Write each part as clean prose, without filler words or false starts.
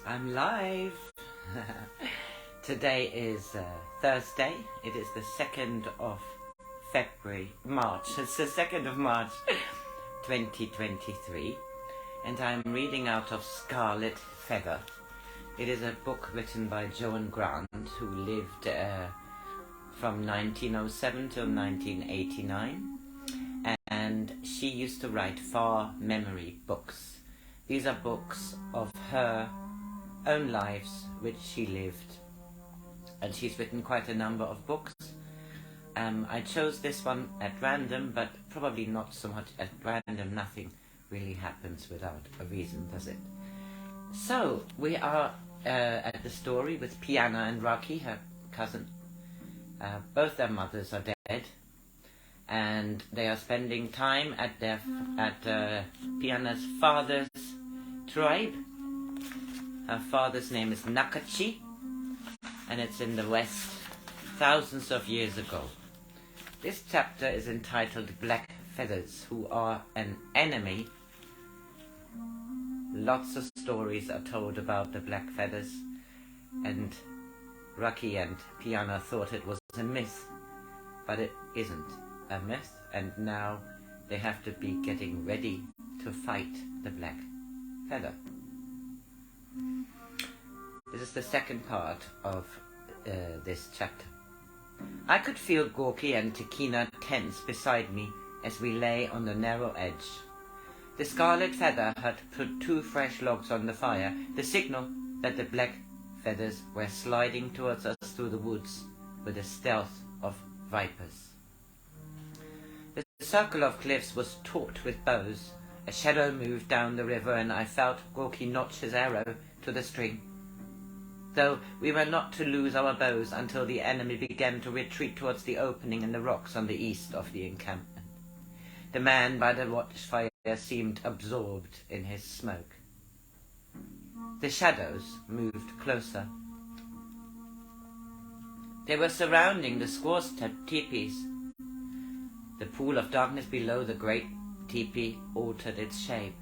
I'm live. Today is Thursday. It is the 2nd of March. It's the 2nd of March 2023. And I'm reading out of Scarlet Feather. It is a book written by Joan Grant, who lived from 1907 till 1989. And she used to write far memory books. These are books of her own lives which she lived, and she's written quite a number of books. I chose this one at random, but probably not so much at random. Nothing really happens without a reason, does it? So we are at the story with Piyannah and Raki, her cousin. Both their mothers are dead, and they are spending time at Piyannah's father's tribe. Her father's name is Nakachi, and it's in the West, thousands of years ago. This chapter is entitled Black Feathers, who are an enemy. Lots of stories are told about the Black Feathers, and Raki and Piyannah thought it was a myth, but it isn't a myth, and now they have to be getting ready to fight the Black Feather. This is the second part of this chapter. I could feel Gorky and Takina tense beside me as we lay on the narrow edge. The Scarlet Feather had put 2 fresh logs on the fire, the signal that the Black Feathers were sliding towards us through the woods with the stealth of vipers. The circle of cliffs was taut with bows. A shadow moved down the river, and I felt Gorky notch his arrow to the string. Though we were not to lose our bows until the enemy began to retreat towards the opening in the rocks on the east of the encampment. The man by the watchfire seemed absorbed in his smoke. The shadows moved closer. They were surrounding the squaws' teepees. The pool of darkness below the great teepee altered its shape.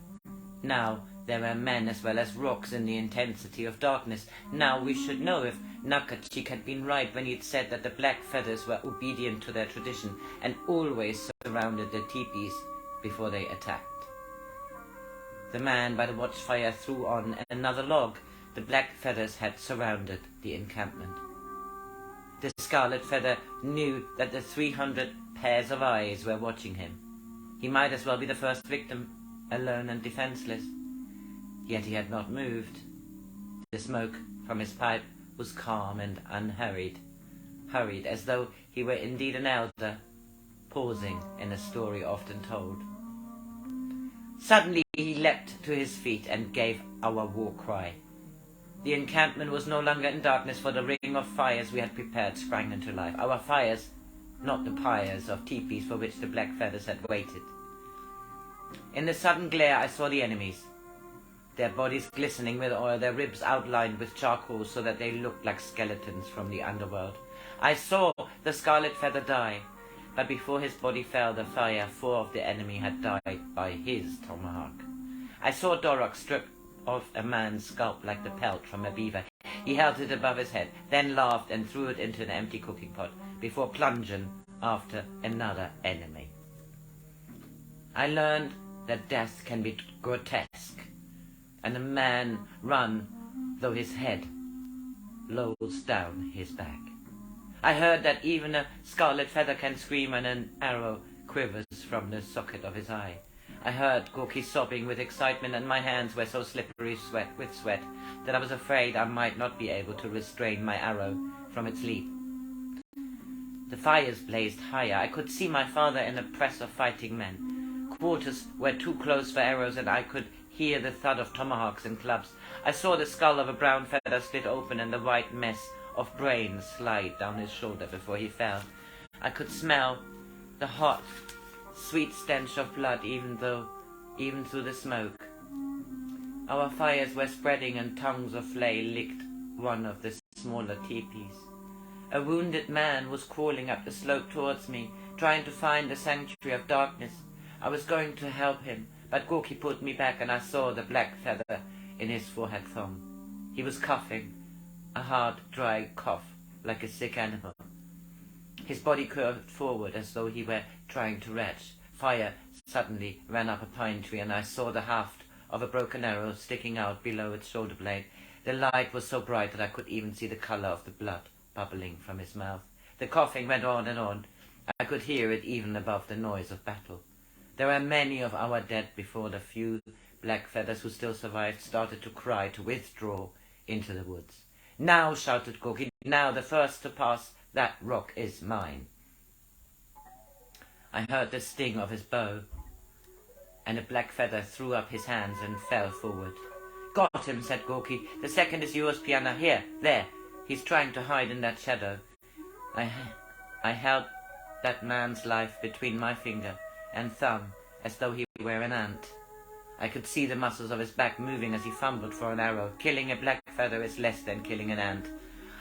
Now there were men as well as rocks in the intensity of darkness. Now we should know if Nakachik had been right when he'd said that the Black Feathers were obedient to their tradition and always surrounded the teepees before they attacked. The man by the watchfire threw on another log. The Black Feathers had surrounded the encampment. The Scarlet Feather knew that the 300 pairs of eyes were watching him. He might as well be the first victim, alone and defenseless. Yet he had not moved. The smoke from his pipe was calm and unhurried, hurried as though he were indeed an elder, pausing in a story often told. Suddenly he leapt to his feet and gave our war cry. The encampment was no longer in darkness, for the ring of fires we had prepared sprang into life. Our fires, not the pyres of teepees for which the Black Feathers had waited. In the sudden glare I saw the enemies, their bodies glistening with oil, their ribs outlined with charcoal so that they looked like skeletons from the underworld. I saw the Scarlet Feather die, but before his body fell the fire, 4 of the enemy had died by his tomahawk. I saw Dorok strip off a man's scalp like the pelt from a beaver. He held it above his head, then laughed and threw it into an empty cooking pot before plunging after another enemy. I learned that death can be grotesque, and a man run though his head lolls down his back. I heard that even a Scarlet Feather can scream when an arrow quivers from the socket of his eye. I heard Gorky sobbing with excitement, and my hands were so slippery with sweat that I was afraid I might not be able to restrain my arrow from its leap. The fires blazed higher. I could see my father in a press of fighting men. Quarters were too close for arrows, and I could hear the thud of tomahawks and clubs. I saw the skull of a brown feather split open and the white mess of brains slide down his shoulder before he fell. I could smell the hot, sweet stench of blood even through the smoke. Our fires were spreading, and tongues of flame licked one of the smaller teepees. A wounded man was crawling up the slope towards me, trying to find the sanctuary of darkness. I was going to help him, but Gorky pulled me back, and I saw the Black Feather in his forehead thumb. He was coughing, a hard, dry cough, like a sick animal. His body curved forward as though he were trying to retch. Fire suddenly ran up a pine tree, and I saw the haft of a broken arrow sticking out below its shoulder blade. The light was so bright that I could even see the colour of the blood bubbling from his mouth. The coughing went on and on. I could hear it even above the noise of battle. There were many of our dead before the few black feathers who still survived started to cry to withdraw into the woods. "Now," shouted Gorky, "now the first to pass that rock is mine." I heard the sting of his bow, and a black feather threw up his hands and fell forward. "Got him," said Gorky. "The second is yours, Piyannah. Here, there. He's trying to hide in that shadow." I held that man's life between my finger and thumb as though he were an ant. I could see the muscles of his back moving as he fumbled for an arrow. Killing a black feather is less than killing an ant.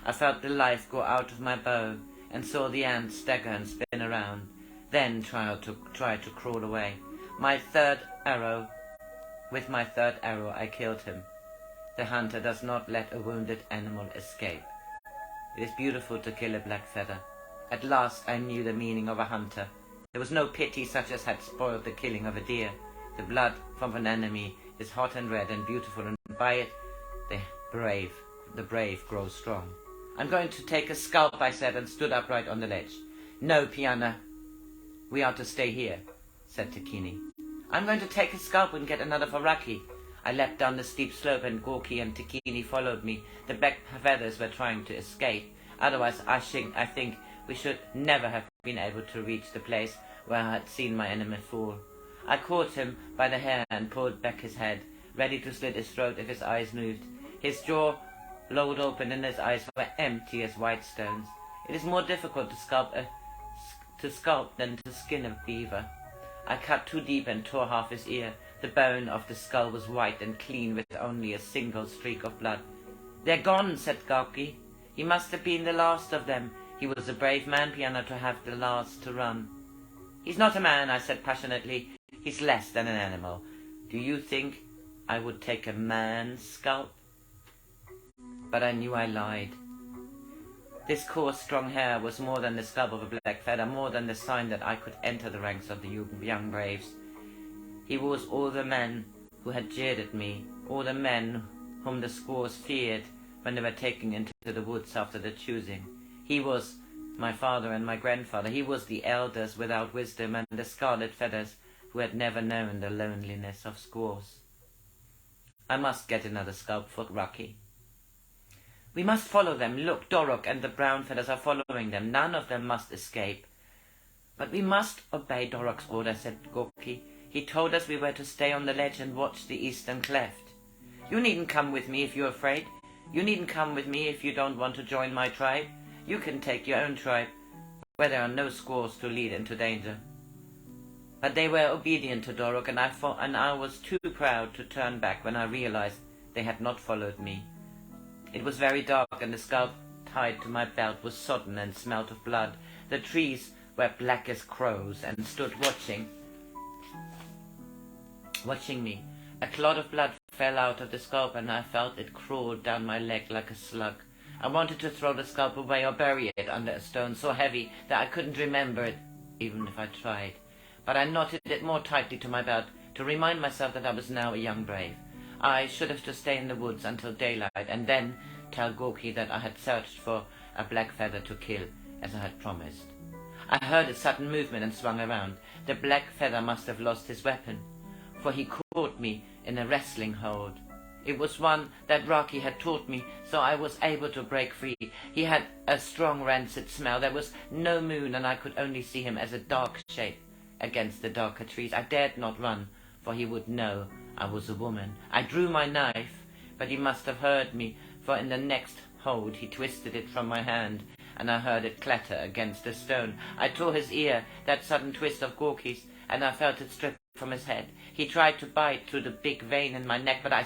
I felt the life go out of my bow and saw the ant stagger and spin around, then try to crawl away. With my third arrow, I killed him. The hunter does not let a wounded animal escape. It is beautiful to kill a black feather. At last I knew the meaning of a hunter. There was no pity such as had spoiled the killing of a deer. The blood from an enemy is hot and red and beautiful, and by it the brave grow strong. "I'm going to take a scalp," I said, and stood upright on the ledge. "No, Piyannah, we are to stay here," said Takini. "I'm going to take a scalp and get another for Raki." I leapt down the steep slope, and Gorky and Takini followed me. The black feathers were trying to escape. Otherwise, I think we should never have been able to reach the place where I had seen my enemy fall. I caught him by the hair and pulled back his head, ready to slit his throat if his eyes moved. His jaw lowered open, and his eyes were empty as white stones. It is more difficult to scalp than to skin a beaver. I cut too deep and tore half his ear. The bone of the skull was white and clean, with only a single streak of blood. "They're gone," said Gorky. "He must have been the last of them. He was a brave man, Piyannah, to have the last to run." "He's not a man," I said passionately. "He's less than an animal. Do you think I would take a man's scalp?" But I knew I lied. This coarse, strong hair was more than the scalp of a black feather, more than the sign that I could enter the ranks of the young braves. He was all the men who had jeered at me, all the men whom the squaws feared when they were taken into the woods after the choosing. He was my father and my grandfather. He was the elders without wisdom and the scarlet feathers who had never known the loneliness of squaws. I must get another scalp for Raki. "We must follow them. Look, Dorok and the brown feathers are following them. None of them must escape." "But we must obey Dorok's order," said Gorky. "He told us we were to stay on the ledge and watch the eastern cleft." "You needn't come with me if you're afraid. You needn't come with me if you don't want to join my tribe. You can take your own tribe, where there are no squaws to lead into danger." But they were obedient to Dorok, and I was too proud to turn back when I realized they had not followed me. It was very dark, and the scalp tied to my belt was sodden and smelt of blood. The trees were black as crows and stood watching me. A clot of blood fell out of the scalp, and I felt it crawled down my leg like a slug. I wanted to throw the scalp away or bury it under a stone so heavy that I couldn't remember it, even if I tried. But I knotted it more tightly to my belt to remind myself that I was now a young brave. I should have to stay in the woods until daylight, and then tell Gorky that I had searched for a black feather to kill, as I had promised. I heard a sudden movement and swung around. The black feather must have lost his weapon, for he caught me in a wrestling hold. It was one that Raki had taught me, so I was able to break free. He had a strong rancid smell. There was no moon, and I could only see him as a dark shape against the darker trees. I dared not run, for he would know I was a woman. I drew my knife, but he must have heard me, for in the next hold he twisted it from my hand, and I heard it clatter against a stone. I tore his ear, that sudden twist of Gorky's, and I felt it strip from his head. He tried to bite through the big vein in my neck, but I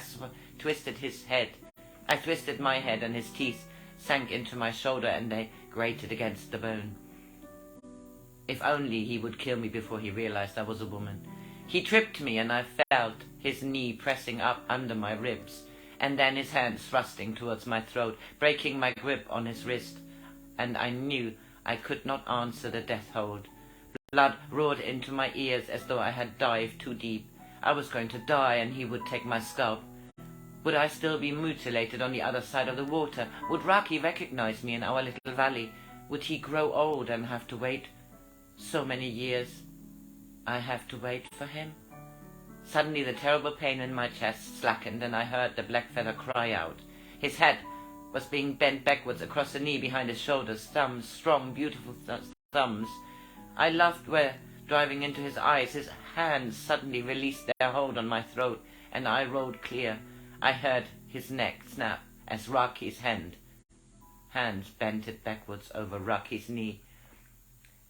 twisted his head. I twisted my head, and his teeth sank into my shoulder, and they grated against the bone. If only he would kill me before he realized I was a woman. He tripped me, and I felt his knee pressing up under my ribs, and then his hands thrusting towards my throat, breaking my grip on his wrist, and I knew I could not answer the death hold. Blood roared into my ears as though I had dived too deep. I was going to die, and he would take my scalp. Would I still be mutilated on the other side of the water? Would Raki recognize me in our little valley? Would he grow old and have to wait so many years? I have to wait for him? Suddenly the terrible pain in my chest slackened, and I heard the black feather cry out. His head was being bent backwards across the knee behind his shoulders, thumbs, strong, beautiful thumbs. I laughed where, driving into his eyes, his hands suddenly released their hold on my throat, and I rolled clear. I heard his neck snap as Raki's hands bent it backwards over Raki's knee.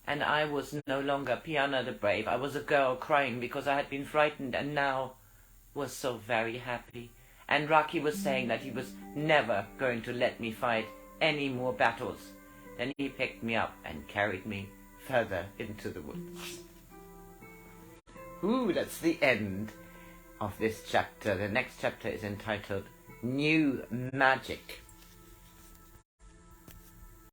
And I was no longer Piyannah the brave. I was a girl crying because I had been frightened, and now was so very happy. And Raki was saying that he was never going to let me fight any more battles. Then he picked me up and carried me further into the woods. Ooh, that's the end of this chapter. The next chapter is entitled New Magic.